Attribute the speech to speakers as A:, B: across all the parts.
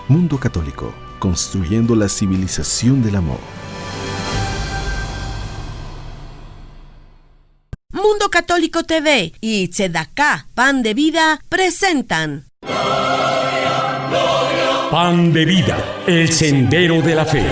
A: Mundo Católico, construyendo la civilización del amor.
B: Mundo Católico TV y Tzedakah, Pan de Vida, presentan
C: Pan de Vida, el sendero de la fe.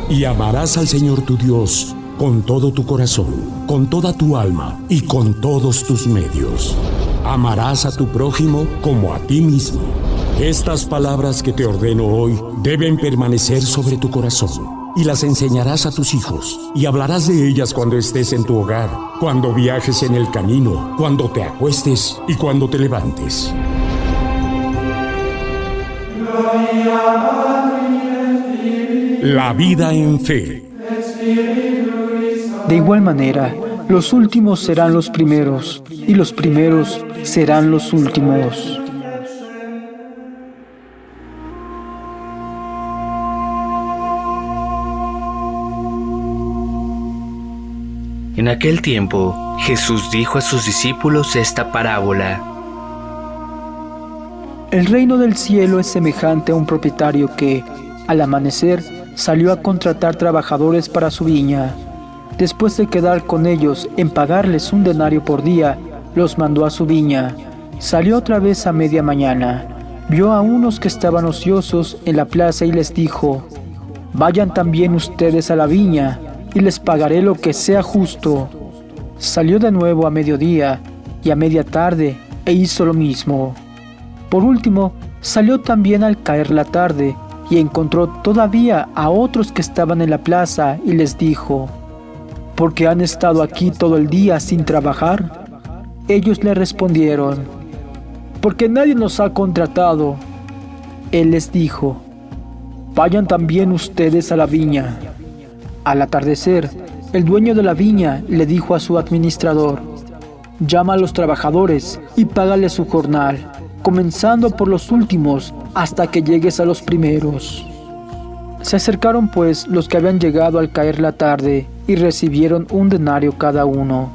C: Y amarás al Señor tu Dios con todo tu corazón, con toda tu alma y con todos tus medios. Amarás a tu prójimo como a ti mismo. Estas palabras que te ordeno hoy deben permanecer sobre tu corazón, y las enseñarás a tus hijos, y hablarás de ellas cuando estés en tu hogar, cuando viajes en el camino, cuando te acuestes y cuando te levantes. La vida en fe.
D: De igual manera, los últimos serán los primeros, y los primeros serán los últimos.
E: En aquel tiempo, Jesús dijo a sus discípulos esta parábola.
D: El reino del cielo es semejante a un propietario que, al amanecer, salió a contratar trabajadores para su viña. Después de quedar con ellos en pagarles un denario por día, los mandó a su viña. Salió otra vez a media mañana. Vio a unos que estaban ociosos en la plaza y les dijo: «Vayan también ustedes a la viña, y les pagaré lo que sea justo». Salió de nuevo a mediodía y a media tarde e hizo lo mismo. Por último, salió también al caer la tarde y encontró todavía a otros que estaban en la plaza y les dijo: «¿Por qué han estado aquí todo el día sin trabajar?». Ellos le respondieron: «Porque nadie nos ha contratado». Él les dijo: «Vayan también ustedes a la viña». Al atardecer, el dueño de la viña le dijo a su administrador: «Llama a los trabajadores y págales su jornal, comenzando por los últimos hasta que llegues a los primeros». Se acercaron pues los que habían llegado al caer la tarde y recibieron un denario cada uno.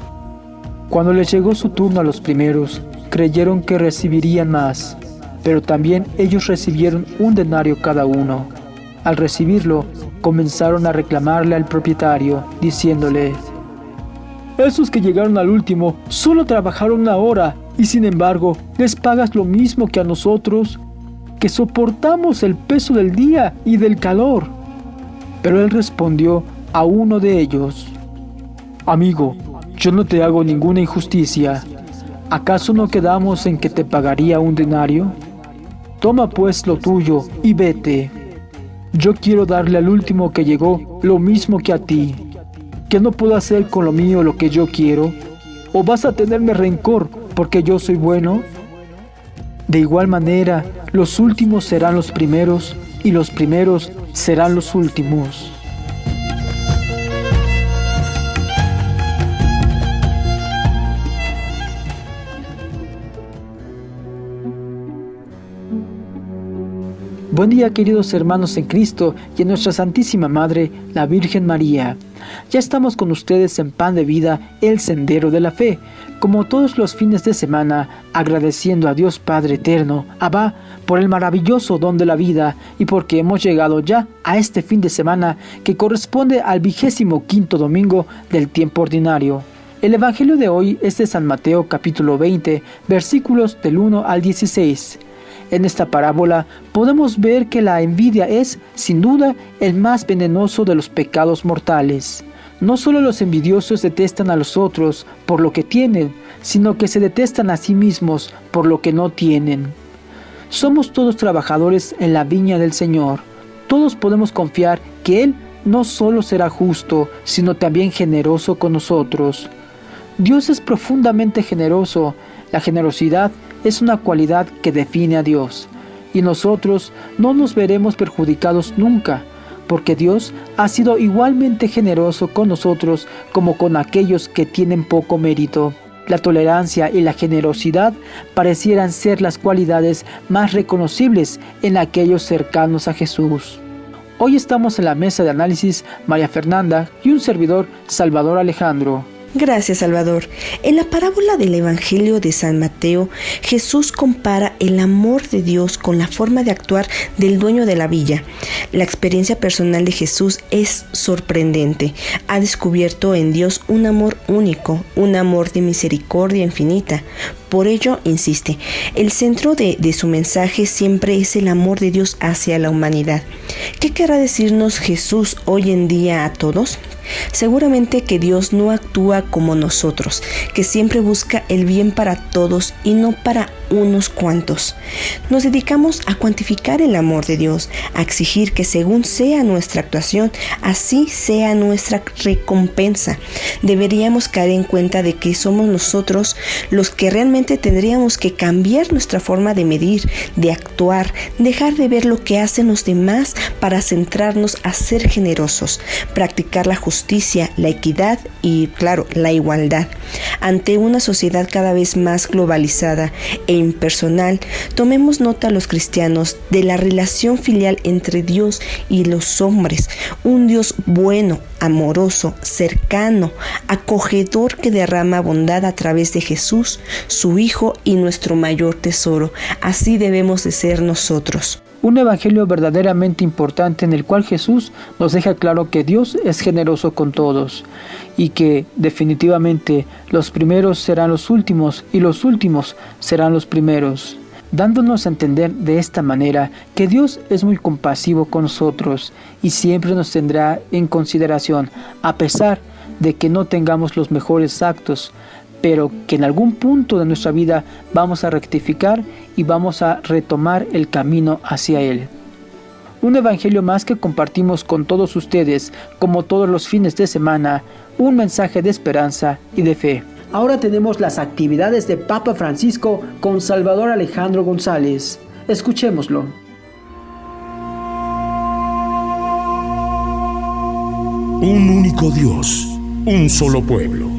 D: Cuando les llegó su turno a los primeros, creyeron que recibirían más, pero también ellos recibieron un denario cada uno. Al recibirlo, comenzaron a reclamarle al propietario, diciéndole: «Esos que llegaron al último solo trabajaron una hora, y sin embargo les pagas lo mismo que a nosotros, que soportamos el peso del día y del calor». Pero él respondió a uno de ellos: «Amigo, yo no te hago ninguna injusticia. ¿Acaso no quedamos en que te pagaría un denario? Toma pues lo tuyo y vete. Yo quiero darle al último que llegó lo mismo que a ti. ¿Que no puedo hacer con lo mío lo que yo quiero? ¿O vas a tenerme rencor porque yo soy bueno?». De igual manera, los últimos serán los primeros, y los primeros serán los últimos. Buen día, queridos hermanos en Cristo y en nuestra Santísima Madre, la Virgen María. Ya estamos con ustedes en Pan de Vida, el Sendero de la Fe, como todos los fines de semana, agradeciendo a Dios Padre Eterno, Abba, por el maravilloso don de la vida y porque hemos llegado ya a este fin de semana que corresponde al 25º domingo del tiempo ordinario. El Evangelio de hoy es de San Mateo capítulo 20, versículos del 1 al 16. En esta parábola podemos ver que la envidia es, sin duda, el más venenoso de los pecados mortales. No solo los envidiosos detestan a los otros por lo que tienen, sino que se detestan a sí mismos por lo que no tienen. Somos todos trabajadores en la viña del Señor. Todos podemos confiar que Él no solo será justo, sino también generoso con nosotros. Dios es profundamente generoso. La generosidad es una cualidad que define a Dios, y nosotros no nos veremos perjudicados nunca, porque Dios ha sido igualmente generoso con nosotros como con aquellos que tienen poco mérito. La tolerancia y la generosidad parecieran ser las cualidades más reconocibles en aquellos cercanos a Jesús. Hoy estamos en la mesa de análisis María Fernanda y un servidor, Salvador Alejandro.
F: Gracias, Salvador. En la parábola del Evangelio de San Mateo, Jesús compara el amor de Dios con la forma de actuar del dueño de la viña. La experiencia personal de Jesús es sorprendente. Ha descubierto en Dios un amor único, un amor de misericordia infinita. Por ello, insiste, el centro de su mensaje siempre es el amor de Dios hacia la humanidad. ¿Qué querrá decirnos Jesús hoy en día a todos? Seguramente que Dios no actúa como nosotros, que siempre busca el bien para todos y no para unos cuantos. Nos dedicamos a cuantificar el amor de Dios, a exigir que según sea nuestra actuación, así sea nuestra recompensa. Deberíamos caer en cuenta de que somos nosotros los que realmente tendríamos que cambiar nuestra forma de medir, de actuar, dejar de ver lo que hacen los demás para centrarnos a ser generosos, practicar la justicia, la equidad y, claro, la igualdad. Ante una sociedad cada vez más globalizada e impersonal, tomemos nota los cristianos de la relación filial entre Dios y los hombres, un Dios bueno, amoroso, cercano, acogedor que derrama bondad a través de Jesús, su Hijo y nuestro mayor tesoro. Así debemos de ser nosotros.
D: Un evangelio verdaderamente importante en el cual Jesús nos deja claro que Dios es generoso con todos y que definitivamente los primeros serán los últimos y los últimos serán los primeros, dándonos a entender de esta manera que Dios es muy compasivo con nosotros y siempre nos tendrá en consideración a pesar de que no tengamos los mejores actos, pero que en algún punto de nuestra vida vamos a rectificar y vamos a retomar el camino hacia Él. Un evangelio más que compartimos con todos ustedes, como todos los fines de semana, un mensaje de esperanza y de fe. Ahora tenemos las actividades de Papa Francisco con Salvador Alejandro González. Escuchémoslo.
C: Un único Dios, un solo pueblo.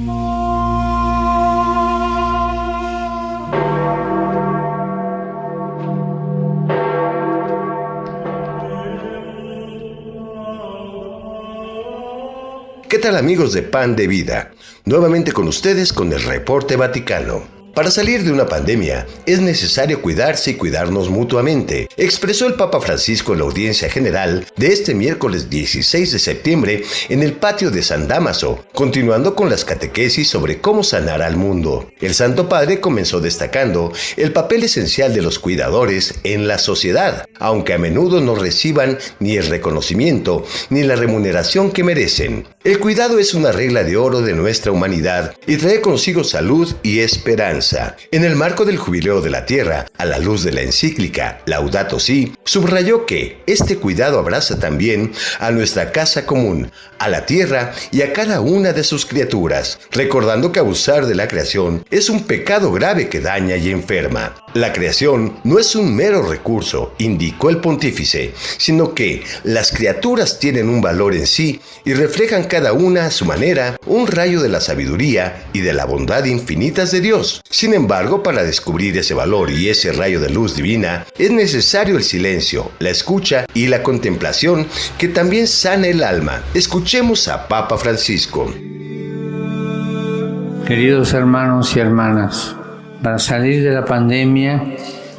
G: ¿Qué tal, amigos de Pan de Vida? Nuevamente con ustedes con el Reporte Vaticano. Para salir de una pandemia es necesario cuidarse y cuidarnos mutuamente, expresó el Papa Francisco en la audiencia general de este miércoles 16 de septiembre en el patio de San Dámaso, continuando con las catequesis sobre cómo sanar al mundo. El Santo Padre comenzó destacando el papel esencial de los cuidadores en la sociedad, aunque a menudo no reciban ni el reconocimiento ni la remuneración que merecen. El cuidado es una regla de oro de nuestra humanidad y trae consigo salud y esperanza. En el marco del Jubileo de la Tierra, a la luz de la encíclica Laudato Si, subrayó que este cuidado abraza también a nuestra casa común, a la tierra y a cada una de sus criaturas, recordando que abusar de la creación es un pecado grave que daña y enferma. La creación no es un mero recurso, indicó el pontífice, sino que las criaturas tienen un valor en sí y reflejan cada una a su manera un rayo de la sabiduría y de la bondad infinitas de Dios. Sin embargo, para descubrir ese valor y ese rayo de luz divina, es necesario el silencio, la escucha y la contemplación que también sana el alma. Escuchemos a Papa Francisco.
H: Queridos hermanos y hermanas, para salir de la pandemia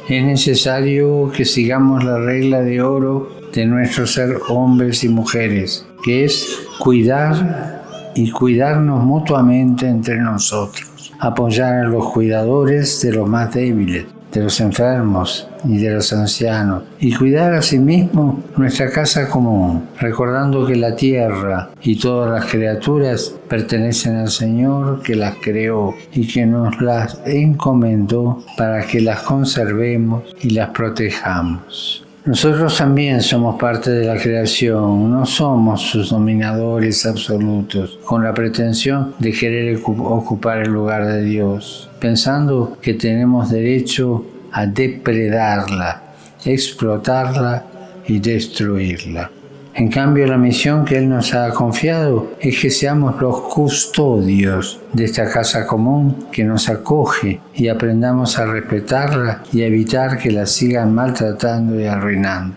H: es necesario que sigamos la regla de oro de nuestro ser hombres y mujeres, que es cuidar y cuidarnos mutuamente entre nosotros, apoyar a los cuidadores de los más débiles, de los enfermos y de los ancianos, y cuidar asimismo nuestra casa común, recordando que la tierra y todas las criaturas pertenecen al Señor que las creó y que nos las encomendó para que las conservemos y las protejamos. Nosotros también somos parte de la creación, no somos sus dominadores absolutos, con la pretensión de querer ocupar el lugar de Dios, pensando que tenemos derecho a depredarla, explotarla y destruirla. En cambio, la misión que Él nos ha confiado es que seamos los custodios de esta casa común que nos acoge y aprendamos a respetarla y a evitar que la sigan maltratando y arruinando.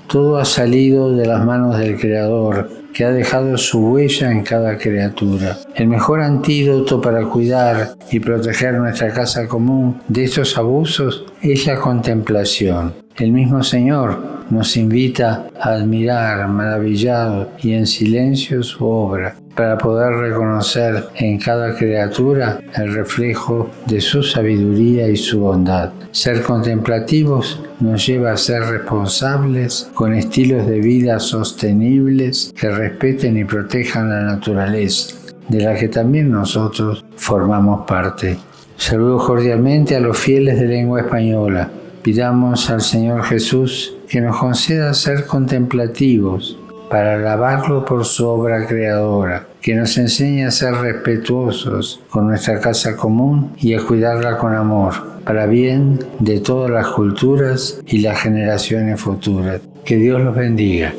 H: Todo ha salido de las manos del Creador, que ha dejado su huella en cada criatura. El mejor antídoto para cuidar y proteger nuestra casa común de estos abusos es la contemplación. El mismo Señor nos invita a admirar, maravillado y en silencio su obra, para poder reconocer en cada criatura el reflejo de su sabiduría y su bondad. Ser contemplativos nos lleva a ser responsables con estilos de vida sostenibles que respeten y protejan la naturaleza, de la que también nosotros formamos parte. Saludo cordialmente a los fieles de lengua española. Pidamos al Señor Jesús que nos conceda ser contemplativos para alabarlo por su obra creadora, que nos enseñe a ser respetuosos con nuestra casa común y a cuidarla con amor, para bien de todas las culturas y las generaciones futuras. Que Dios los bendiga.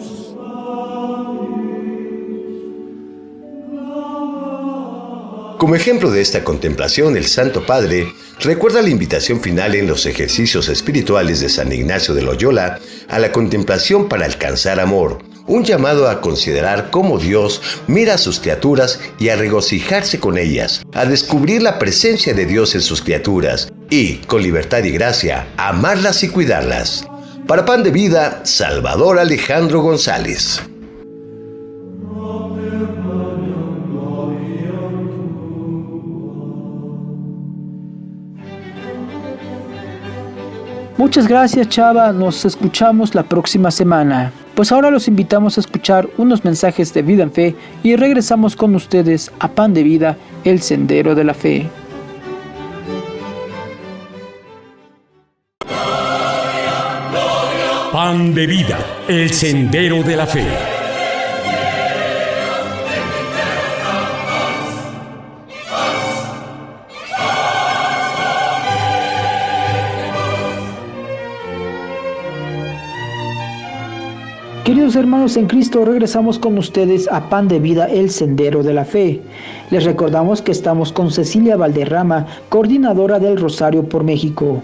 G: Como ejemplo de esta contemplación, el Santo Padre recuerda la invitación final en los ejercicios espirituales de San Ignacio de Loyola a la contemplación para alcanzar amor, un llamado a considerar cómo Dios mira a sus criaturas y a regocijarse con ellas, a descubrir la presencia de Dios en sus criaturas y, con libertad y gracia, amarlas y cuidarlas. Para Pan de Vida, Salvador Alejandro González.
D: Muchas gracias, Chava. Nos escuchamos la próxima semana. Pues ahora los invitamos a escuchar unos mensajes de vida en fe y regresamos con ustedes a Pan de Vida, el Sendero de la Fe.
C: Pan de Vida, el Sendero de la Fe.
D: Queridos hermanos en Cristo, regresamos con ustedes a Pan de Vida, el Sendero de la Fe. Les recordamos que estamos con Cecilia Valderrama, coordinadora del Rosario por México.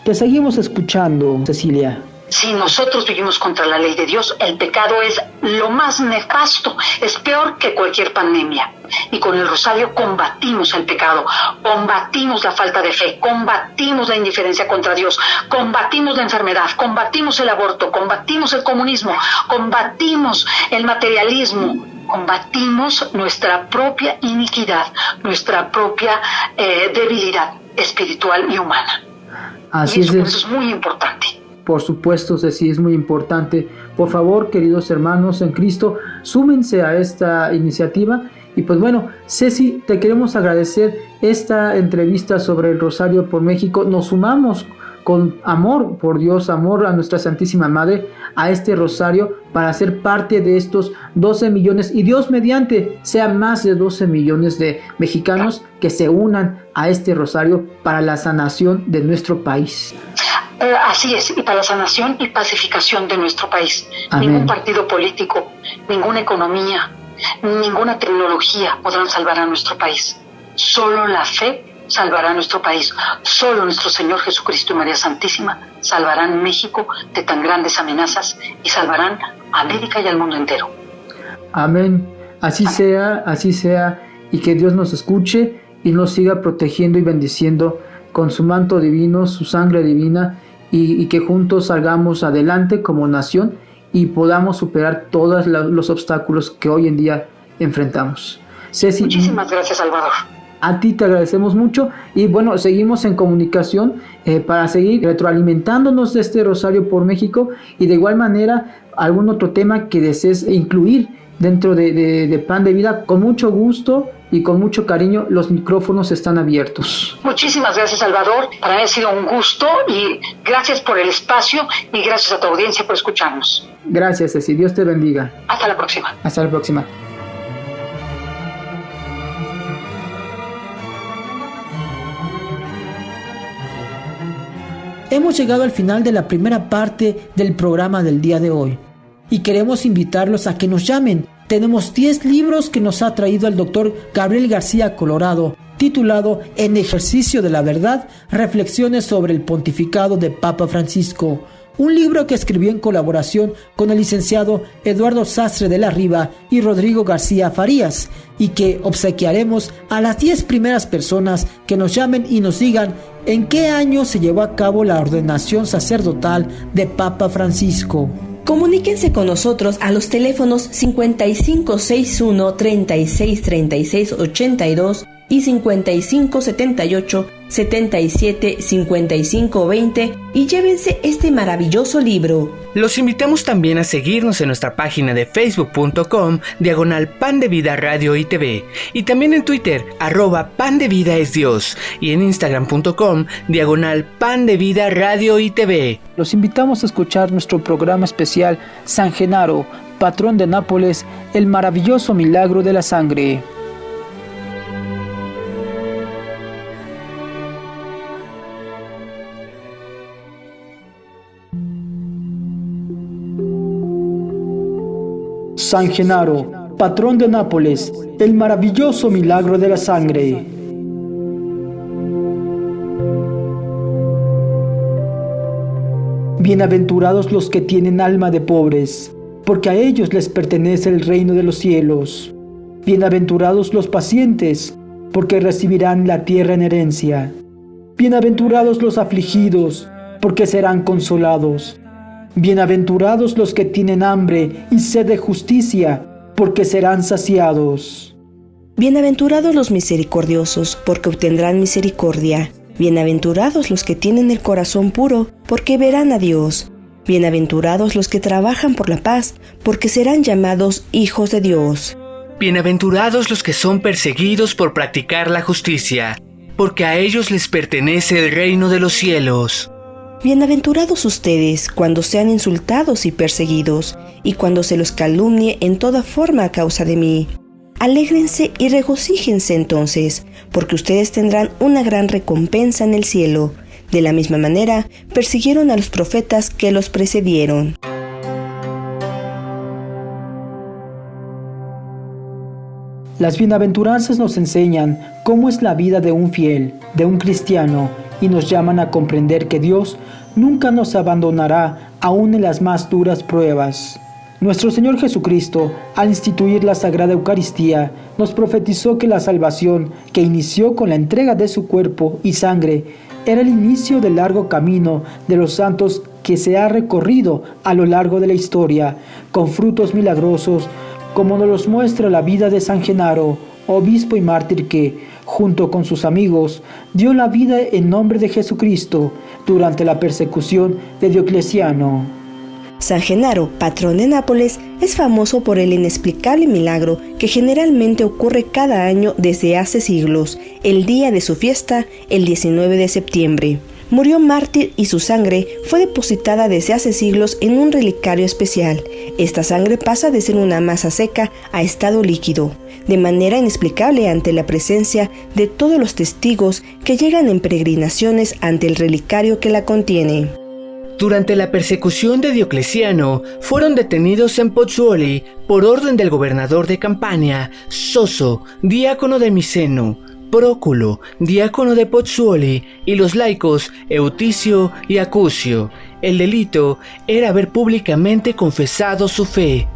D: Te seguimos escuchando, Cecilia.
I: Si nosotros vivimos contra la ley de Dios, el pecado es lo más nefasto, es peor que cualquier pandemia. Y con el rosario combatimos el pecado, combatimos la falta de fe, combatimos la indiferencia contra Dios, combatimos la enfermedad, combatimos el aborto, combatimos el comunismo, combatimos el materialismo, combatimos nuestra propia iniquidad, nuestra propia debilidad espiritual y humana.
D: Así
I: y eso es muy importante.
D: Por supuesto, Ceci, es muy importante. Por favor, queridos hermanos en Cristo, súmense a esta iniciativa. Y pues bueno, Ceci, te queremos agradecer esta entrevista sobre el Rosario por México. Nos sumamos con amor por Dios, amor a nuestra Santísima Madre, a este Rosario para ser parte de estos 12 millones y Dios mediante sean más de 12 millones de mexicanos que se unan a este Rosario para la sanación de nuestro país.
I: Así es, y para la sanación y pacificación de nuestro país.
D: Amén.
I: Ningún partido político, ninguna economía, ninguna tecnología podrán salvar a nuestro país. Solo la fe salvará a nuestro país. Solo nuestro Señor Jesucristo y María Santísima salvarán México de tan grandes amenazas y salvarán a América y al mundo entero.
D: Amén. Así sea, y que Dios nos escuche y nos siga protegiendo y bendiciendo con su manto divino, su sangre divina, y que juntos salgamos adelante como nación y podamos superar todos los obstáculos que hoy en día enfrentamos. Ceci,
I: muchísimas gracias, Salvador.
D: A ti te agradecemos mucho y bueno, seguimos en comunicación para seguir retroalimentándonos de este Rosario por México y de igual manera algún otro tema que desees incluir dentro de Pan de Vida. Con mucho gusto y con mucho cariño, los micrófonos están abiertos.
I: Muchísimas gracias, Salvador. Para mí ha sido un gusto y gracias por el espacio y gracias a tu audiencia por escucharnos.
D: Gracias, Ceci. Dios te bendiga.
I: Hasta la próxima.
D: Hasta la próxima. Hemos llegado al final de la primera parte del programa del día de hoy. y queremos invitarlos a que nos llamen. Tenemos 10 libros que nos ha traído el doctor Gabriel García Colorado, titulado En ejercicio de la verdad, reflexiones sobre el pontificado de Papa Francisco. Un libro que escribió en colaboración con el licenciado Eduardo Sastre de la Riva y Rodrigo García Farías, y que obsequiaremos a las 10 primeras personas que nos llamen y nos digan en qué año se llevó a cabo la ordenación sacerdotal de Papa Francisco.
F: Comuníquense con nosotros a los teléfonos 5561 36 36 82 y 5578 77 55 20 y llévense este maravilloso libro.
E: Los invitamos también a seguirnos en nuestra página de facebook.com/Pan de Vida Radio y TV, y también en Twitter @Pan de Vida es Dios, y en instagram.com/Pan de Vida Radio y TV.
D: Los invitamos a escuchar nuestro programa especial San Genaro, patrón de Nápoles, el maravilloso milagro de la sangre. San Genaro, patrón de Nápoles, el maravilloso milagro de la sangre. Bienaventurados los que tienen alma de pobres, porque a ellos les pertenece el reino de los cielos. Bienaventurados los pacientes, porque recibirán la tierra en herencia. Bienaventurados los afligidos, porque serán consolados. Bienaventurados los que tienen hambre y sed de justicia, porque serán saciados.
F: Bienaventurados los misericordiosos, porque obtendrán misericordia. Bienaventurados los que tienen el corazón puro, porque verán a Dios. Bienaventurados los que trabajan por la paz, porque serán llamados hijos de Dios.
E: Bienaventurados los que son perseguidos por practicar la justicia, porque a ellos les pertenece el reino de los cielos.
F: Bienaventurados ustedes cuando sean insultados y perseguidos, y cuando se los calumnie en toda forma a causa de mí. Alégrense y regocíjense entonces, porque ustedes tendrán una gran recompensa en el cielo. De la misma manera, persiguieron a los profetas que los precedieron.
D: Las bienaventuranzas nos enseñan cómo es la vida de un fiel, de un cristiano, y nos llaman a comprender que Dios nunca nos abandonará aún en las más duras pruebas. Nuestro Señor Jesucristo, al instituir la Sagrada Eucaristía, nos profetizó que la salvación, que inició con la entrega de su cuerpo y sangre, era el inicio del largo camino de los santos que se ha recorrido a lo largo de la historia, con frutos milagrosos, como nos los muestra la vida de San Genaro, obispo y mártir que, junto con sus amigos, dio la vida en nombre de Jesucristo durante la persecución de Diocleciano.
F: San Genaro, patrón de Nápoles, es famoso por el inexplicable milagro que generalmente ocurre cada año desde hace siglos, el día de su fiesta, el 19 de septiembre. Murió mártir y su sangre fue depositada desde hace siglos en un relicario especial. Esta sangre pasa de ser una masa seca a estado líquido, de manera inexplicable ante la presencia de todos los testigos que llegan en peregrinaciones ante el relicario que la contiene.
E: Durante la persecución de Diocleciano, fueron detenidos en Pozzuoli por orden del gobernador de Campania, Soso, diácono de Miceno, Próculo, diácono de Pozzuoli, y los laicos Euticio y Acucio. El delito era haber públicamente confesado su fe.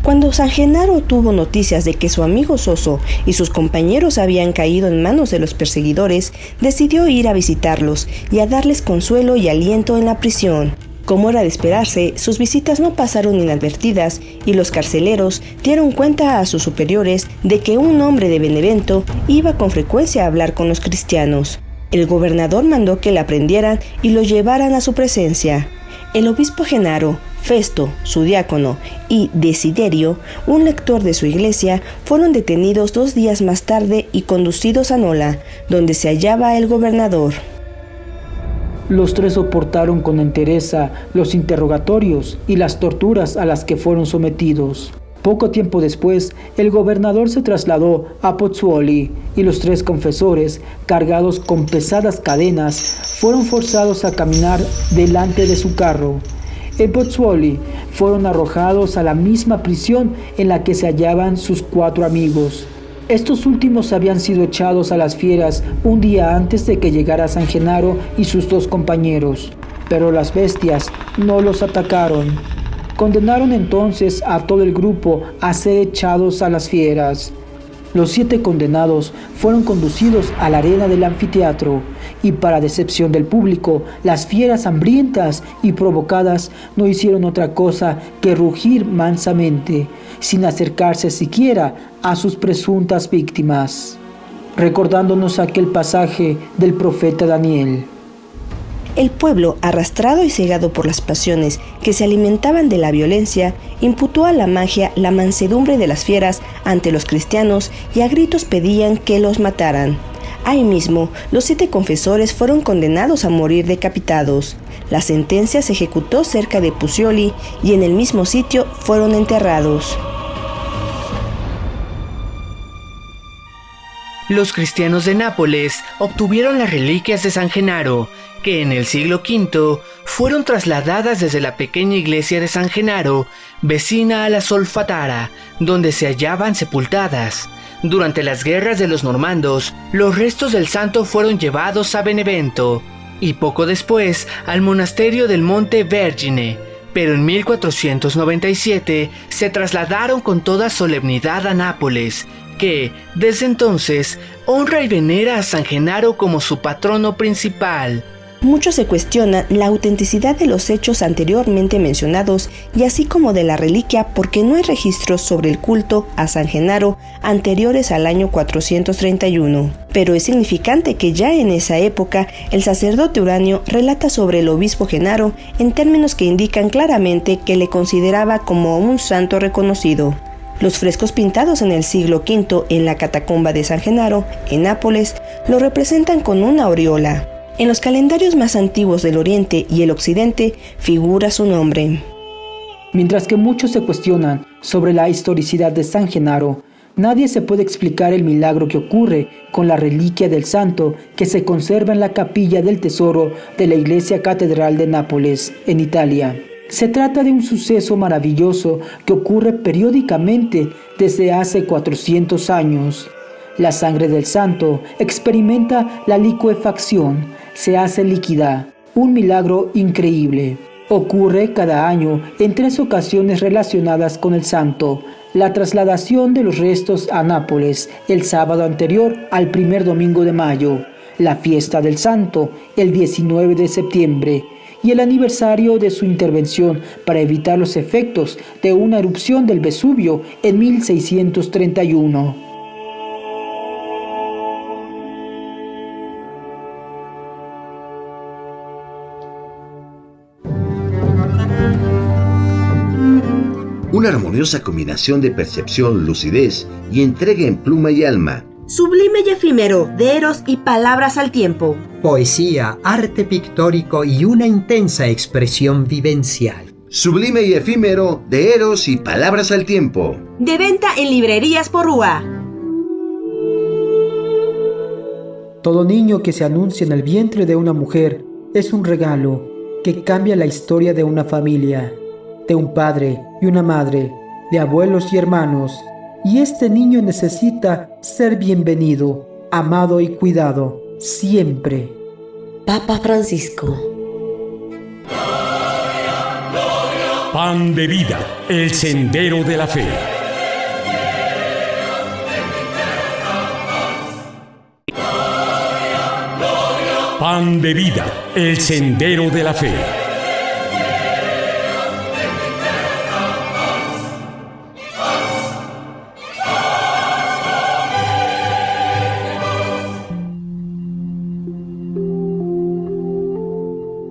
F: Cuando San Genaro tuvo noticias de que su amigo Soso y sus compañeros habían caído en manos de los perseguidores, decidió ir a visitarlos y a darles consuelo y aliento en la prisión. Como era de esperarse, sus visitas no pasaron inadvertidas y los carceleros dieron cuenta a sus superiores de que un hombre de Benevento iba con frecuencia a hablar con los cristianos. El gobernador mandó que le aprendieran y lo llevaran a su presencia. El obispo Genaro, Festo, su diácono, y Desiderio, un lector de su iglesia, fueron detenidos 2 días más tarde y conducidos a Nola, donde se hallaba el gobernador.
D: Los 3 soportaron con entereza los interrogatorios y las torturas a las que fueron sometidos. Poco tiempo después, el gobernador se trasladó a Pozzuoli y los 3 confesores, cargados con pesadas cadenas, fueron forzados a caminar delante de su carro. En Pozzuoli fueron arrojados a la misma prisión en la que se hallaban sus 4 amigos. Estos últimos habían sido echados a las fieras un día antes de que llegara San Genaro y sus 2 compañeros, pero las bestias no los atacaron. Condenaron entonces a todo el grupo a ser echados a las fieras. Los 7 condenados fueron conducidos a la arena del anfiteatro y, para decepción del público, las fieras hambrientas y provocadas no hicieron otra cosa que rugir mansamente, sin acercarse siquiera a sus presuntas víctimas, recordándonos aquel pasaje del profeta Daniel.
F: El pueblo, arrastrado y cegado por las pasiones que se alimentaban de la violencia, imputó a la magia la mansedumbre de las fieras ante los cristianos y a gritos pedían que los mataran. Ahí mismo, los 7 confesores fueron condenados a morir decapitados. La sentencia se ejecutó cerca de Pozzuoli y en el mismo sitio fueron enterrados.
E: Los cristianos de Nápoles obtuvieron las reliquias de San Genaro, que en el siglo V fueron trasladadas desde la pequeña iglesia de San Genaro, vecina a la Solfatara, donde se hallaban sepultadas. Durante las guerras de los normandos, los restos del santo fueron llevados a Benevento y poco después al monasterio del Monte Vergine, pero en 1497 se trasladaron con toda solemnidad a Nápoles, que, desde entonces, honra y venera a San Genaro como su patrono principal.
F: Muchos se cuestionan la autenticidad de los hechos anteriormente mencionados y así como de la reliquia porque no hay registros sobre el culto a San Genaro anteriores al año 431. Pero es significante que ya en esa época el sacerdote Uranio relata sobre el obispo Genaro en términos que indican claramente que le consideraba como un santo reconocido. Los frescos pintados en el siglo V en la catacumba de San Genaro, en Nápoles, lo representan con una aureola. En los calendarios más antiguos del Oriente y el Occidente figura su nombre.
D: Mientras que muchos se cuestionan sobre la historicidad de San Genaro, nadie se puede explicar el milagro que ocurre con la reliquia del santo que se conserva en la capilla del tesoro de la iglesia catedral de Nápoles, en Italia. Se trata de un suceso maravilloso que ocurre periódicamente desde hace 400 años. La sangre del santo experimenta la licuefacción, se hace líquida, un milagro increíble. Ocurre cada año en 3 ocasiones relacionadas con el santo: la trasladación de los restos a Nápoles el sábado anterior al primer domingo de mayo, la fiesta del santo el 19 de septiembre y el aniversario de su intervención para evitar los efectos de una erupción del Vesubio en 1631.
G: Una armoniosa combinación de percepción, lucidez y entrega en pluma y alma.
B: Sublime y efímero, de Eros y palabras al tiempo.
J: Poesía, arte pictórico y una intensa expresión vivencial.
G: Sublime y efímero, de Eros y palabras al tiempo.
B: De venta en librerías Porrúa.
D: Todo niño que se anuncia en el vientre de una mujer es un regalo que cambia la historia de una familia, de un padre y una madre, de abuelos y hermanos. Y este niño necesita ser bienvenido, amado y cuidado, siempre.
B: Papa Francisco.
C: Pan de vida, el sendero de la fe. Pan de vida, el sendero de la fe.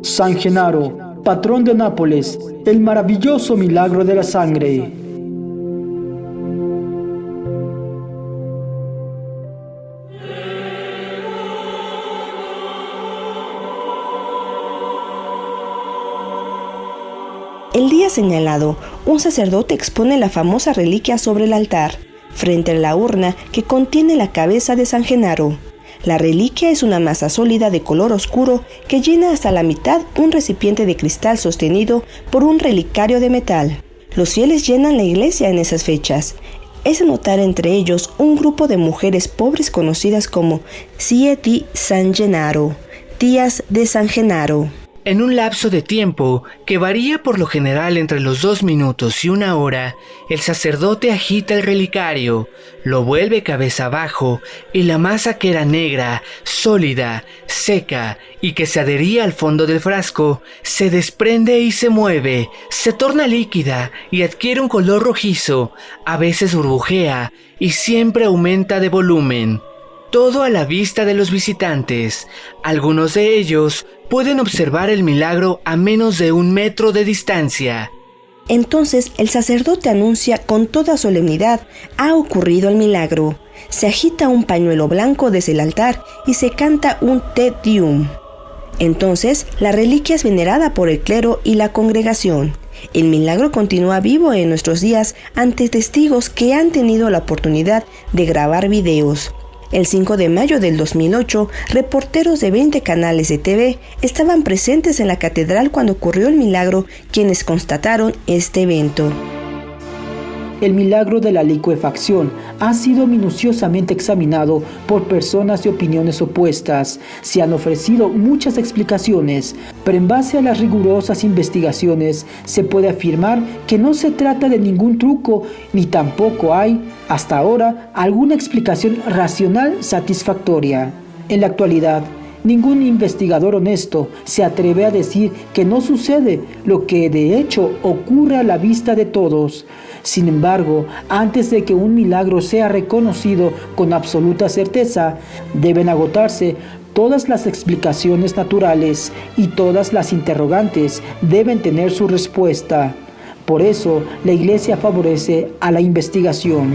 D: San Genaro, patrón de Nápoles, el maravilloso milagro de la sangre.
F: El día señalado, un sacerdote expone la famosa reliquia sobre el altar, frente a la urna que contiene la cabeza de San Genaro. La reliquia es una masa sólida de color oscuro que llena hasta la mitad un recipiente de cristal sostenido por un relicario de metal. Los fieles llenan la iglesia en esas fechas. Es de notar entre ellos un grupo de mujeres pobres conocidas como Zie di San Gennaro, tías de San Genaro.
E: En un lapso de tiempo que varía por lo general entre los 2 minutos y 1 hora, el sacerdote agita el relicario, lo vuelve cabeza abajo y la masa, que era negra, sólida, seca y que se adhería al fondo del frasco, se desprende y se mueve, se torna líquida y adquiere un color rojizo, a veces burbujea y siempre aumenta de volumen. Todo a la vista de los visitantes. Algunos de ellos pueden observar el milagro a menos de 1 metro de distancia.
F: Entonces el sacerdote anuncia con toda solemnidad: ha ocurrido el milagro. Se agita un pañuelo blanco desde el altar y se canta un Te Deum. Entonces la reliquia es venerada por el clero y la congregación. El milagro continúa vivo en nuestros días ante testigos que han tenido la oportunidad de grabar videos. El 5 de mayo del 2008, reporteros de 20 canales de TV estaban presentes en la catedral cuando ocurrió el milagro, quienes constataron este evento.
D: El milagro de la licuefacción ha sido minuciosamente examinado por personas de opiniones opuestas. Se han ofrecido muchas explicaciones, pero en base a las rigurosas investigaciones se puede afirmar que no se trata de ningún truco, ni tampoco hay, hasta ahora, alguna explicación racional satisfactoria. En la actualidad, ningún investigador honesto se atreve a decir que no sucede lo que de hecho ocurre a la vista de todos. Sin embargo, antes de que un milagro sea reconocido con absoluta certeza, deben agotarse todas las explicaciones naturales y todas las interrogantes deben tener su respuesta. Por eso, la Iglesia favorece a la investigación.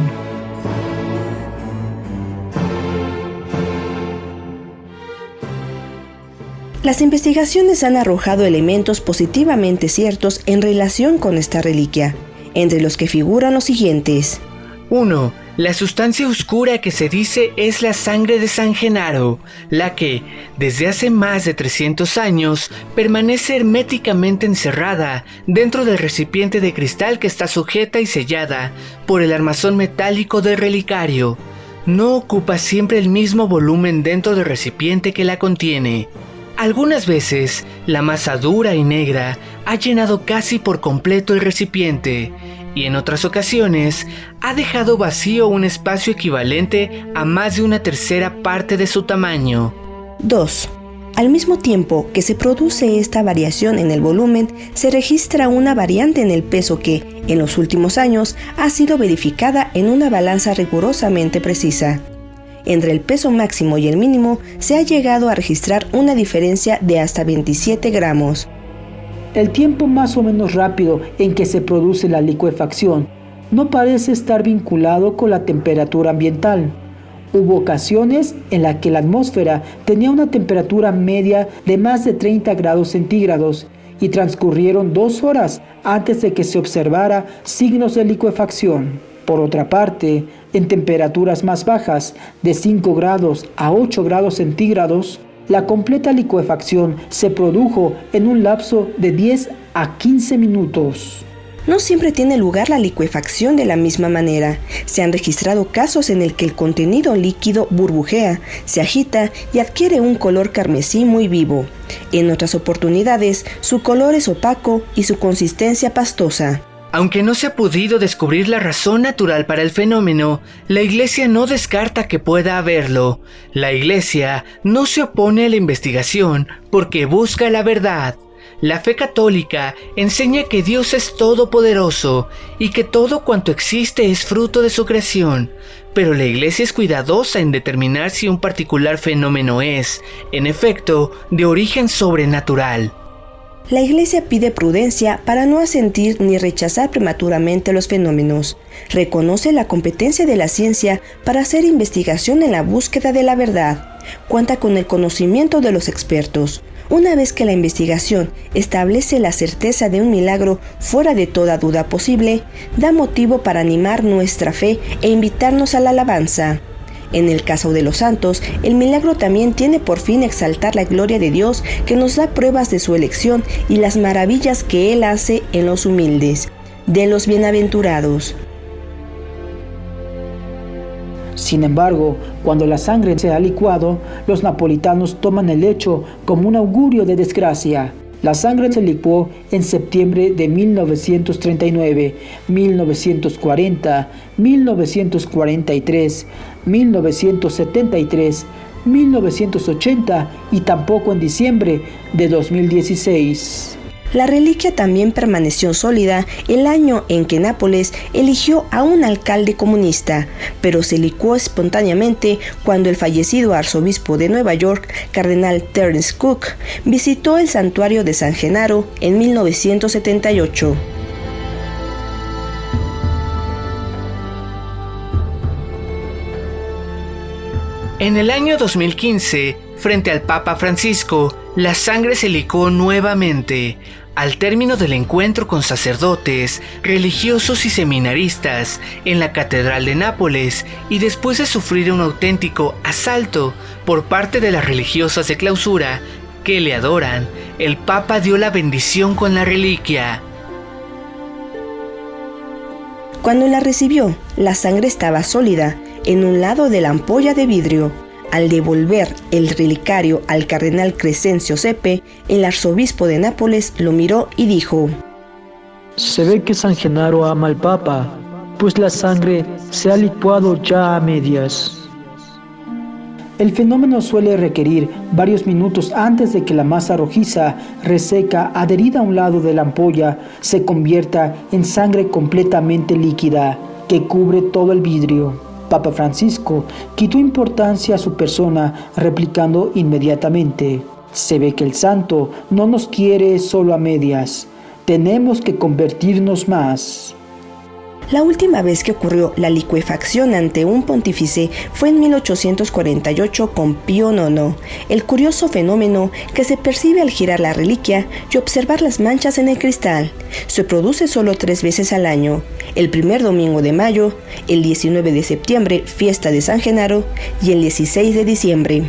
F: Las investigaciones han arrojado elementos positivamente ciertos en relación con esta reliquia, entre los que figuran los siguientes.
E: 1. La sustancia oscura que se dice es la sangre de San Genaro, la que, desde hace más de 300 años, permanece herméticamente encerrada dentro del recipiente de cristal que está sujeta y sellada por el armazón metálico del relicario. No ocupa siempre el mismo volumen dentro del recipiente que la contiene. Algunas veces, la masa dura y negra ha llenado casi por completo el recipiente, y en otras ocasiones ha dejado vacío un espacio equivalente a más de 1/3 parte de su tamaño.
F: 2. Al mismo tiempo que se produce esta variación en el volumen, se registra una variante en el peso que, en los últimos años, ha sido verificada en una balanza rigurosamente precisa. Entre el peso máximo y el mínimo se ha llegado a registrar una diferencia de hasta 27 gramos.
D: El tiempo más o menos rápido en que se produce la licuefacción no parece estar vinculado con la temperatura ambiental. Hubo ocasiones en las que la atmósfera tenía una temperatura media de más de 30 grados centígrados y transcurrieron 2 horas antes de que se observara signos de licuefacción. Por otra parte, en temperaturas más bajas, de 5 grados a 8 grados centígrados, la completa licuefacción se produjo en un lapso de 10 a 15 minutos.
F: No siempre tiene lugar la licuefacción de la misma manera. Se han registrado casos en el que el contenido líquido burbujea, se agita y adquiere un color carmesí muy vivo. En otras oportunidades, su color es opaco y su consistencia pastosa.
E: Aunque no se ha podido descubrir la razón natural para el fenómeno, la Iglesia no descarta que pueda haberlo. La Iglesia no se opone a la investigación porque busca la verdad. La fe católica enseña que Dios es todopoderoso y que todo cuanto existe es fruto de su creación, pero la Iglesia es cuidadosa en determinar si un particular fenómeno es, en efecto, de origen sobrenatural.
F: La Iglesia pide prudencia para no asentir ni rechazar prematuramente los fenómenos. Reconoce la competencia de la ciencia para hacer investigación en la búsqueda de la verdad. Cuenta con el conocimiento de los expertos. Una vez que la investigación establece la certeza de un milagro fuera de toda duda posible, da motivo para animar nuestra fe e invitarnos a la alabanza. En el caso de los santos, el milagro también tiene por fin exaltar la gloria de Dios, que nos da pruebas de su elección y las maravillas que Él hace en los humildes, de los bienaventurados.
D: Sin embargo, cuando la sangre se ha licuado, los napolitanos toman el hecho como un augurio de desgracia. La sangre se licuó en septiembre de 1939, 1940, 1943, 1973, 1980 y tampoco en diciembre de 2016.
F: La reliquia también permaneció sólida el año en que Nápoles eligió a un alcalde comunista, pero se licuó espontáneamente cuando el fallecido arzobispo de Nueva York, cardenal Terence Cook, visitó el santuario de San Genaro en 1978.
E: En el año 2015, frente al Papa Francisco, la sangre se licuó nuevamente. Al término del encuentro con sacerdotes, religiosos y seminaristas en la Catedral de Nápoles y después de sufrir un auténtico asalto por parte de las religiosas de clausura que le adoran, el Papa dio la bendición con la reliquia.
F: Cuando la recibió, la sangre estaba sólida en un lado de la ampolla de vidrio. Al devolver el relicario al cardenal Crescencio Sepe, el arzobispo de Nápoles lo miró y dijo:
D: Se ve que San Genaro ama al Papa, pues la sangre se ha licuado ya a medias. El fenómeno suele requerir varios minutos antes de que la masa rojiza, reseca, adherida a un lado de la ampolla, se convierta en sangre completamente líquida, que cubre todo el vidrio. Papa Francisco quitó importancia a su persona, replicando inmediatamente: se ve que el santo no nos quiere solo a medias, tenemos que convertirnos más.
F: La última vez que ocurrió la licuefacción ante un pontífice fue en 1848 con Pío IX, el curioso fenómeno que se percibe al girar la reliquia y observar las manchas en el cristal. Se produce solo 3 veces al año: el primer domingo de mayo, el 19 de septiembre, fiesta de San Genaro, y el 16 de diciembre.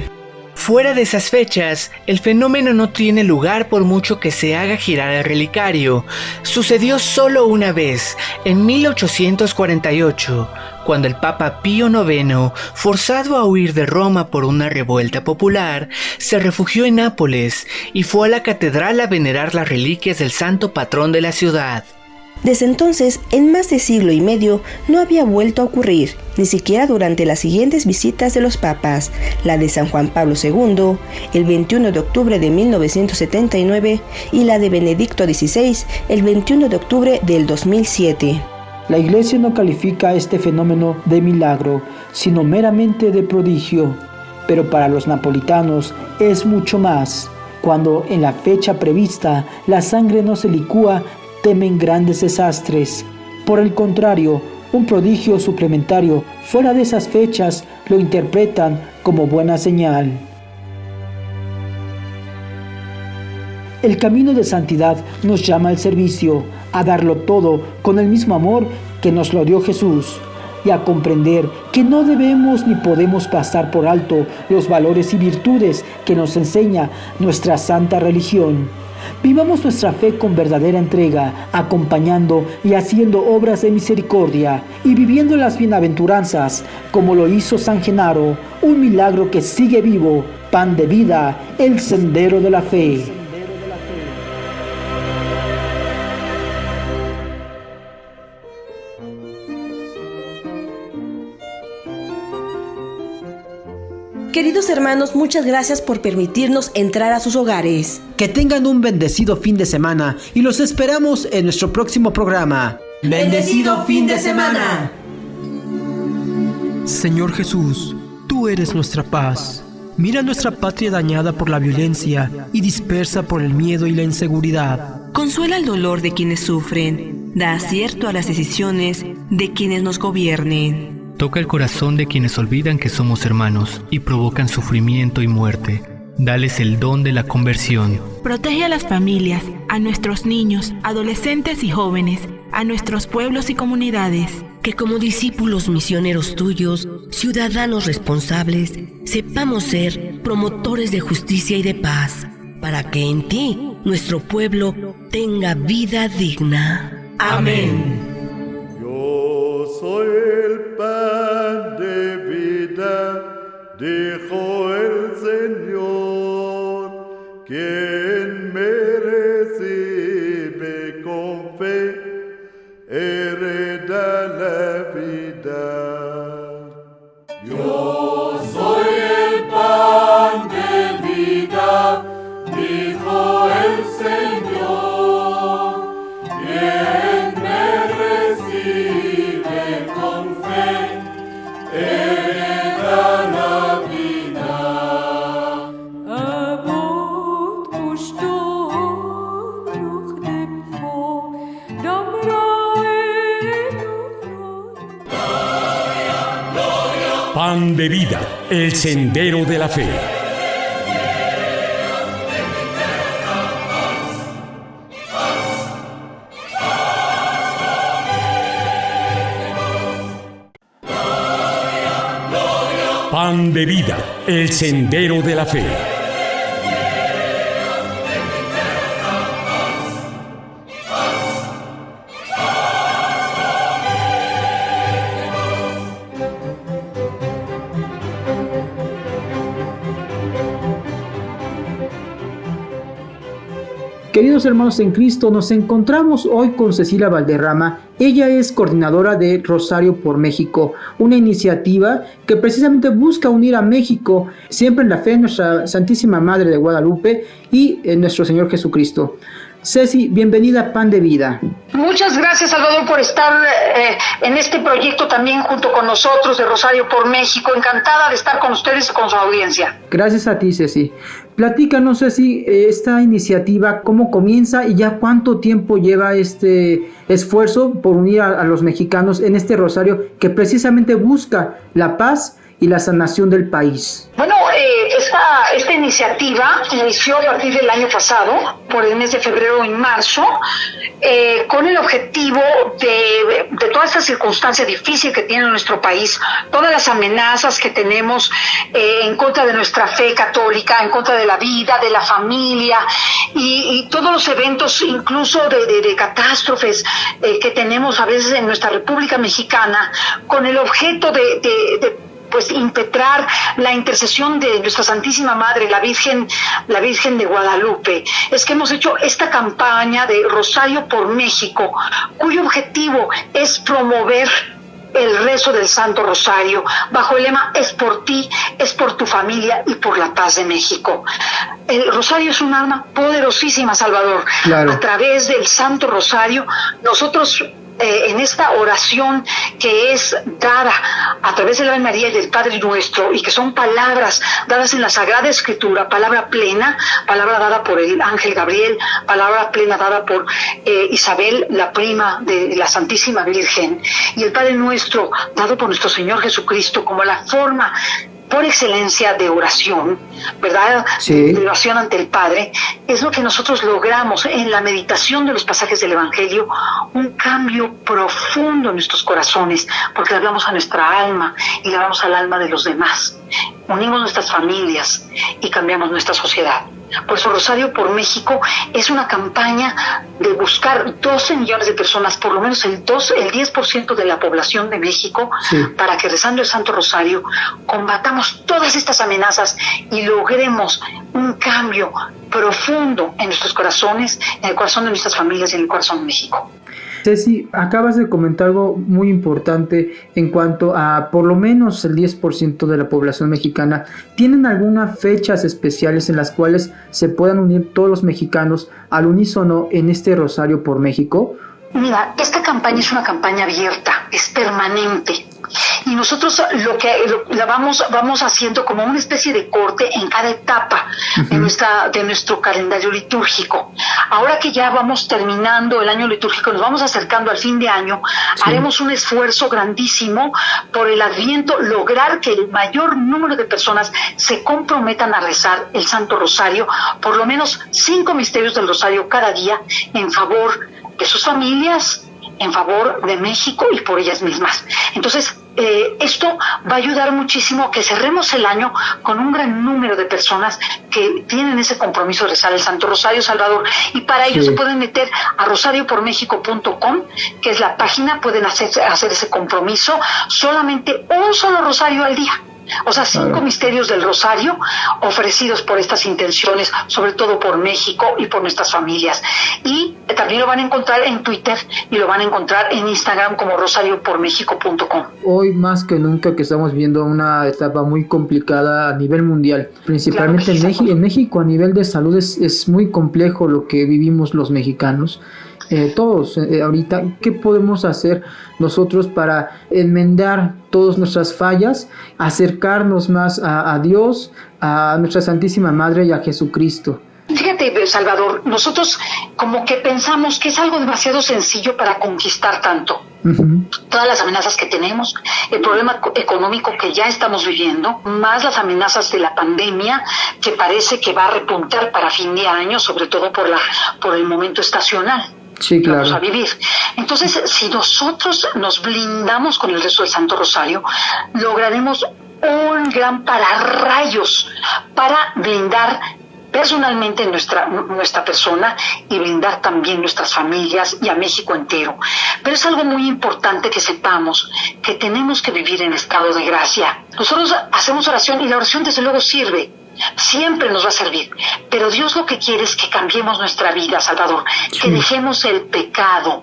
E: Fuera de esas fechas, el fenómeno no tiene lugar por mucho que se haga girar el relicario. Sucedió solo una vez, en 1848, cuando el Papa Pío IX, forzado a huir de Roma por una revuelta popular, se refugió en Nápoles y fue a la catedral a venerar las reliquias del santo patrón de la ciudad.
F: Desde entonces, en más de siglo y medio, no había vuelto a ocurrir, ni siquiera durante las siguientes visitas de los papas, la de San Juan Pablo II, el 21 de octubre de 1979, y la de Benedicto XVI, el 21 de octubre del 2007.
D: La Iglesia no califica este fenómeno de milagro, sino meramente de prodigio, pero para los napolitanos es mucho más. Cuando en la fecha prevista la sangre no se licúa, temen grandes desastres. Por el contrario, un prodigio suplementario fuera de esas fechas lo interpretan como buena señal. El camino de santidad nos llama al servicio, a darlo todo con el mismo amor que nos lo dio Jesús, y a comprender que no debemos ni podemos pasar por alto los valores y virtudes que nos enseña nuestra santa religión. Vivamos nuestra fe con verdadera entrega, acompañando y haciendo obras de misericordia y viviendo las bienaventuranzas, como lo hizo San Genaro, un milagro que sigue vivo, pan de vida, el sendero de la fe.
F: Queridos hermanos, muchas gracias por permitirnos entrar a sus hogares.
J: Que tengan un bendecido fin de semana y los esperamos en nuestro próximo programa.
B: ¡Bendecido fin de semana!
K: Señor Jesús, tú eres nuestra paz. Mira nuestra patria dañada por la violencia y dispersa por el miedo y la inseguridad.
L: Consuela el dolor de quienes sufren. Da acierto a las decisiones de quienes nos gobiernen.
M: Toca el corazón de quienes olvidan que somos hermanos y provocan sufrimiento y muerte. Dales el don de la conversión.
N: Protege a las familias, a nuestros niños, adolescentes y jóvenes, a nuestros pueblos y comunidades.
O: que como discípulos misioneros tuyos, ciudadanos responsables, sepamos ser promotores de justicia y de paz, para que en ti nuestro pueblo tenga vida digna. Amén.
P: Yo soy el pan de vida, dijo el Señor, quien me recibe con fe, hereda la vida.
Q: Yo soy el pan de vida, dijo el Señor, quien me recibe con fe, hereda la vida. Avot kushto yukdebcho,
C: Pan de vida, el sendero de la fe. Pan de vida, el sendero de la fe.
D: Queridos hermanos en Cristo, nos encontramos hoy con Cecilia Valderrama. Ella es coordinadora de Rosario por México, una iniciativa que precisamente busca unir a México siempre en la fe en nuestra Santísima Madre de Guadalupe y en nuestro Señor Jesucristo. Ceci, bienvenida a Pan de Vida.
I: Muchas gracias, Salvador, por estar en este proyecto también junto con nosotros de Rosario por México. Encantada de estar con ustedes y con su audiencia.
D: Gracias a ti, Ceci. Platícanos, Ceci, esta iniciativa, cómo comienza y ya cuánto tiempo lleva este esfuerzo por unir a los mexicanos en este rosario que precisamente busca la paz y la sanación del país.
I: Bueno, esta iniciativa inició a partir del año pasado, por el mes de febrero y marzo, con el objetivo de toda esta circunstancia difícil que tiene nuestro país, todas las amenazas que tenemos en contra de nuestra fe católica, en contra de la vida, de la familia y todos los eventos, incluso de catástrofes que tenemos a veces en nuestra República Mexicana, con el objeto de impetrar la intercesión de nuestra Santísima Madre, la Virgen de Guadalupe. Es que hemos hecho esta campaña de Rosario por México, cuyo objetivo es promover el rezo del Santo Rosario, bajo el lema es por ti, es por tu familia y por la paz de México. El Rosario es un arma poderosísima, Salvador. Claro. A través del Santo Rosario, nosotros en esta oración que es dada a través de la Ave María y del Padre Nuestro, y que son palabras dadas en la Sagrada Escritura, palabra plena, palabra dada por el ángel Gabriel, palabra plena dada por Isabel, la prima de la Santísima Virgen, y el Padre Nuestro dado por nuestro Señor Jesucristo como la forma por excelencia de oración, ¿verdad? Sí. De oración ante el Padre, es lo que nosotros logramos en la meditación de los pasajes del Evangelio, un cambio profundo en nuestros corazones, porque le hablamos a nuestra alma y le hablamos al alma de los demás. Unimos nuestras familias y cambiamos nuestra sociedad. Por eso Rosario por México es una campaña de buscar 12 millones de personas, por lo menos el 10% de la población de México, sí, para que rezando el Santo Rosario combatamos todas estas amenazas y logremos un cambio profundo en nuestros corazones, en el corazón de nuestras familias y en el corazón de México.
D: Ceci, acabas de comentar algo muy importante en cuanto a por lo menos el 10% de la población mexicana. ¿Tienen algunas fechas especiales en las cuales se puedan unir todos los mexicanos al unísono en este Rosario por México?
I: Mira, esta campaña es una campaña abierta, es permanente. Y nosotros la vamos haciendo como una especie de corte en cada etapa de nuestro calendario litúrgico. Ahora que ya vamos terminando el año litúrgico, nos vamos acercando al fin de año, sí, haremos un esfuerzo grandísimo por el Adviento, lograr que el mayor número de personas se comprometan a rezar el Santo Rosario, por lo menos 5 misterios del Rosario cada día, en favor de sus familias, en favor de México y por ellas mismas. Entonces, esto va a ayudar muchísimo a que cerremos el año con un gran número de personas que tienen ese compromiso de rezar el Santo Rosario, Salvador, y para ello se pueden meter a rosariopormexico.com, que es la página, pueden hacer ese compromiso, solamente un solo rosario al día. O sea, 5 misterios del rosario ofrecidos por estas intenciones, sobre todo por México y por nuestras familias. Y también lo van a encontrar en Twitter y lo van a encontrar en Instagram como rosariopormexico.com.
D: Hoy más que nunca que estamos viendo una etapa muy complicada a nivel mundial, principalmente en México a nivel de salud es muy complejo lo que vivimos los mexicanos. Todos ahorita, ¿qué podemos hacer nosotros para enmendar todas nuestras fallas, acercarnos más a Dios, a nuestra Santísima Madre y a Jesucristo?
I: Fíjate, Salvador, nosotros como que pensamos que es algo demasiado sencillo para conquistar tanto. Todas las amenazas que tenemos, el problema económico que ya estamos viviendo, más las amenazas de la pandemia que parece que va a repuntar para fin de año, sobre todo por el momento estacional.
D: Sí, claro.
I: Vamos a vivir. Entonces, si nosotros nos blindamos con el rezo del Santo Rosario, lograremos un gran pararrayos para blindar personalmente nuestra persona y blindar también nuestras familias y a México entero. Pero es algo muy importante que sepamos que tenemos que vivir en estado de gracia. Nosotros hacemos oración y la oración desde luego sirve. Siempre nos va a servir, pero Dios lo que quiere es que cambiemos nuestra vida, Salvador, que dejemos el pecado,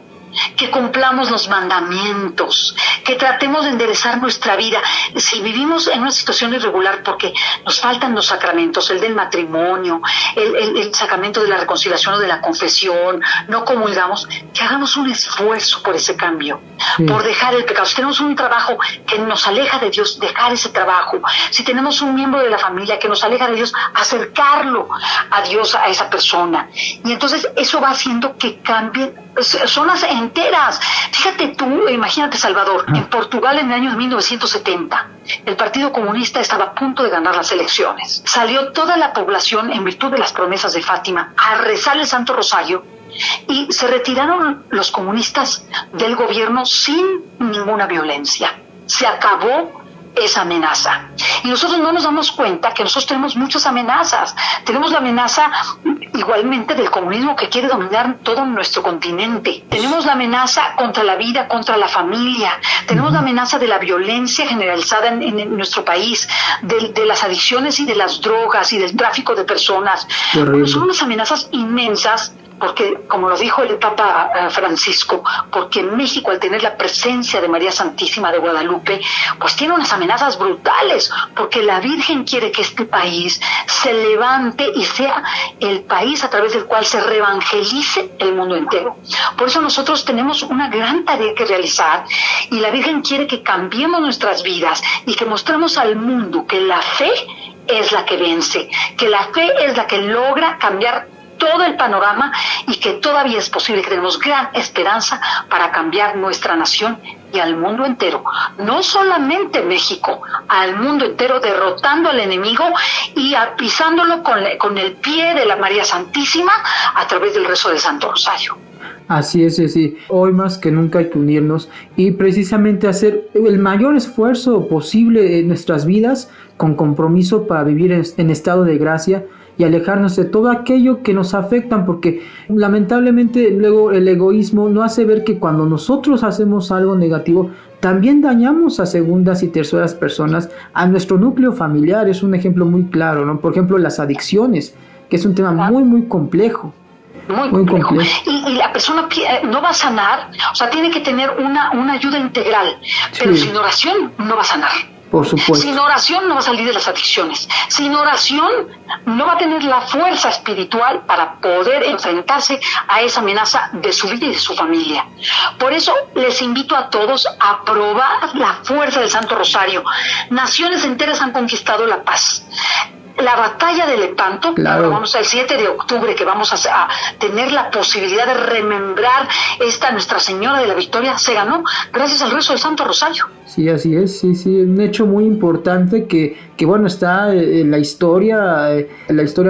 I: que cumplamos los mandamientos, que tratemos de enderezar nuestra vida. Si vivimos en una situación irregular porque nos faltan los sacramentos, el del matrimonio, el sacramento de la reconciliación o de la confesión, no comulgamos, que hagamos un esfuerzo por ese cambio, por dejar el pecado. Si tenemos un trabajo que nos aleja de Dios, dejar ese trabajo. Si tenemos un miembro de la familia que nos aleja de Dios, acercarlo a Dios, a esa persona. Y entonces eso va haciendo que cambien zonas enteras. Fíjate tú, imagínate, Salvador, en Portugal en el año de 1970, el Partido Comunista estaba a punto de ganar las elecciones. Salió toda la población, en virtud de las promesas de Fátima, a rezar el Santo Rosario y se retiraron los comunistas del gobierno sin ninguna violencia. Se acabó esa amenaza. Y nosotros no nos damos cuenta que nosotros tenemos muchas amenazas. Tenemos la amenaza igualmente del comunismo que quiere dominar todo nuestro continente. Tenemos la amenaza contra la vida, contra la familia. Tenemos la amenaza de la violencia generalizada en nuestro país, de las adicciones y de las drogas y del tráfico de personas. Bueno, son unas amenazas inmensas. Porque, como lo dijo el Papa Francisco, porque México, al tener la presencia de María Santísima de Guadalupe, pues tiene unas amenazas brutales, porque la Virgen quiere que este país se levante y sea el país a través del cual se reevangelice el mundo entero. Por eso nosotros tenemos una gran tarea que realizar y la Virgen quiere que cambiemos nuestras vidas y que mostremos al mundo que la fe es la que vence, que la fe es la que logra cambiar todo el panorama y que todavía es posible, que tenemos gran esperanza para cambiar nuestra nación y al mundo entero. No solamente México, al mundo entero, derrotando al enemigo y pisándolo con el pie de la María Santísima a través del rezo del Santo Rosario.
D: Así es, sí. Hoy más que nunca hay que unirnos y precisamente hacer el mayor esfuerzo posible en nuestras vidas con compromiso para vivir en estado de gracia y alejarnos de todo aquello que nos afectan, porque lamentablemente luego el egoísmo no hace ver que cuando nosotros hacemos algo negativo también dañamos a segundas y terceras personas, a nuestro núcleo familiar. Es un ejemplo muy claro, ¿no? Por ejemplo, las adicciones, que es un tema muy complejo. Muy complejo.
I: Y la persona no va a sanar, o sea, tiene que tener una ayuda integral, pero sin oración no va a sanar.
D: Por supuesto.
I: Sin oración no va a salir de las adicciones. Sin oración no va a tener la fuerza espiritual para poder enfrentarse a esa amenaza de su vida y de su familia. Por eso les invito a todos a probar la fuerza del Santo Rosario. Naciones enteras han conquistado la paz. la batalla de Lepanto,
D: Claro.
I: vamos al 7 de octubre, que vamos a tener la posibilidad de remembrar esta Nuestra Señora de la Victoria, se ganó gracias al rezo del Santo Rosario.
D: Sí, así es, sí, un hecho muy importante que bueno, está en la historia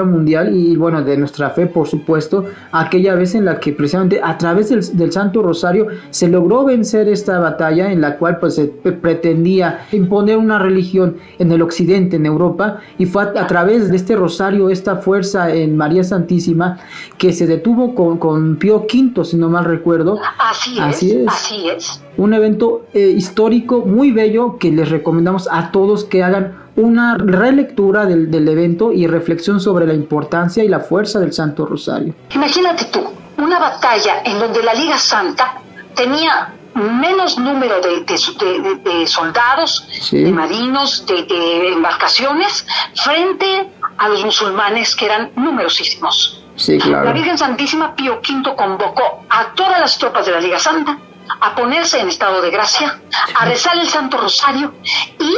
D: mundial y bueno, de nuestra fe, por supuesto, aquella vez en la que precisamente a través del Santo Rosario se logró vencer esta batalla en la cual pues se pretendía imponer una religión en el occidente, en Europa, y fue a través de este rosario, esta fuerza en María Santísima, que se detuvo con Pío V, si no mal recuerdo.
I: Así es.
D: Un evento histórico muy bello que les recomendamos a todos que hagan una relectura del evento y reflexión sobre la importancia y la fuerza del Santo Rosario.
I: Imagínate tú, una batalla en donde la Liga Santa tenía menos número de soldados,
D: Sí.
I: de marinos, de embarcaciones, frente a los musulmanes, que eran numerosísimos.
D: Sí, claro.
I: La Virgen Santísima, Pío V, convocó a todas las tropas de la Liga Santa a ponerse en estado de gracia, a rezar el Santo Rosario, y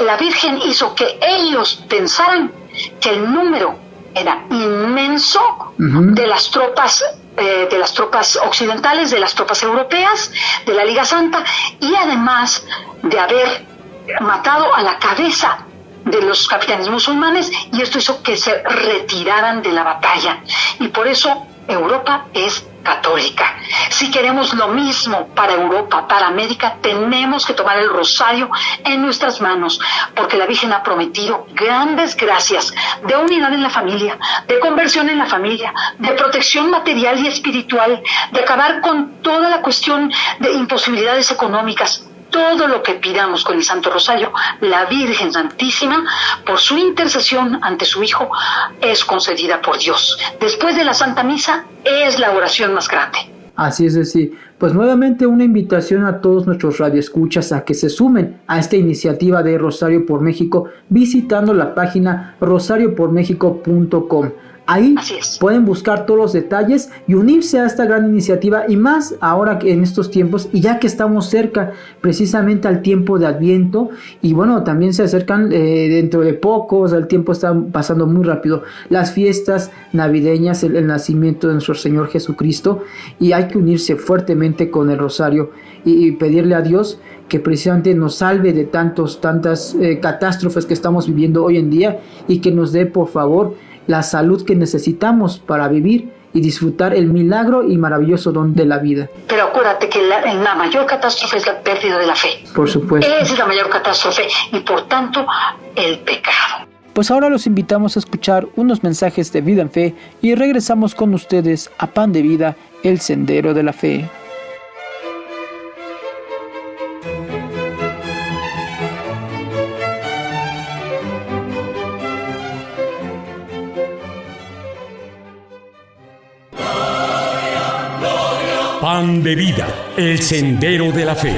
I: la Virgen hizo que ellos pensaran que el número era inmenso de las tropas occidentales, de las tropas europeas, de la Liga Santa, y además de haber matado a la cabeza de los capitanes musulmanes, y esto hizo que se retiraran de la batalla. Y por eso Europa es católica. Si queremos lo mismo para Europa, para América, tenemos que tomar el rosario en nuestras manos, porque la Virgen ha prometido grandes gracias de unidad en la familia, de conversión en la familia, de protección material y espiritual, de acabar con toda la cuestión de imposibilidades económicas. Todo lo que pidamos con el Santo Rosario, la Virgen Santísima, por su intercesión ante su Hijo, es concedida por Dios. Después de la Santa Misa, es la oración más grande.
D: Así es decir, pues nuevamente una invitación a todos nuestros radioescuchas a que se sumen a esta iniciativa de Rosario por México visitando la página rosariopormexico.com. Ahí pueden buscar todos los detalles y unirse a esta gran iniciativa, y más ahora que en estos tiempos, y ya que estamos cerca precisamente al tiempo de Adviento, y bueno, también se acercan dentro de poco, o sea, el tiempo está pasando muy rápido, las fiestas navideñas, el nacimiento de nuestro Señor Jesucristo, y hay que unirse fuertemente con el rosario y pedirle a Dios que precisamente nos salve de tantas catástrofes que estamos viviendo hoy en día, y que nos dé, por favor, la salud que necesitamos para vivir y disfrutar el milagro y maravilloso don de la vida.
I: Pero acuérdate que la mayor catástrofe es la pérdida de la fe.
D: Por supuesto.
I: Esa es la mayor catástrofe, y por tanto el pecado.
D: Pues ahora los invitamos a escuchar unos mensajes de vida en fe y regresamos con ustedes a Pan de Vida, el sendero de la fe.
C: Pan de Vida, el sendero de la fe.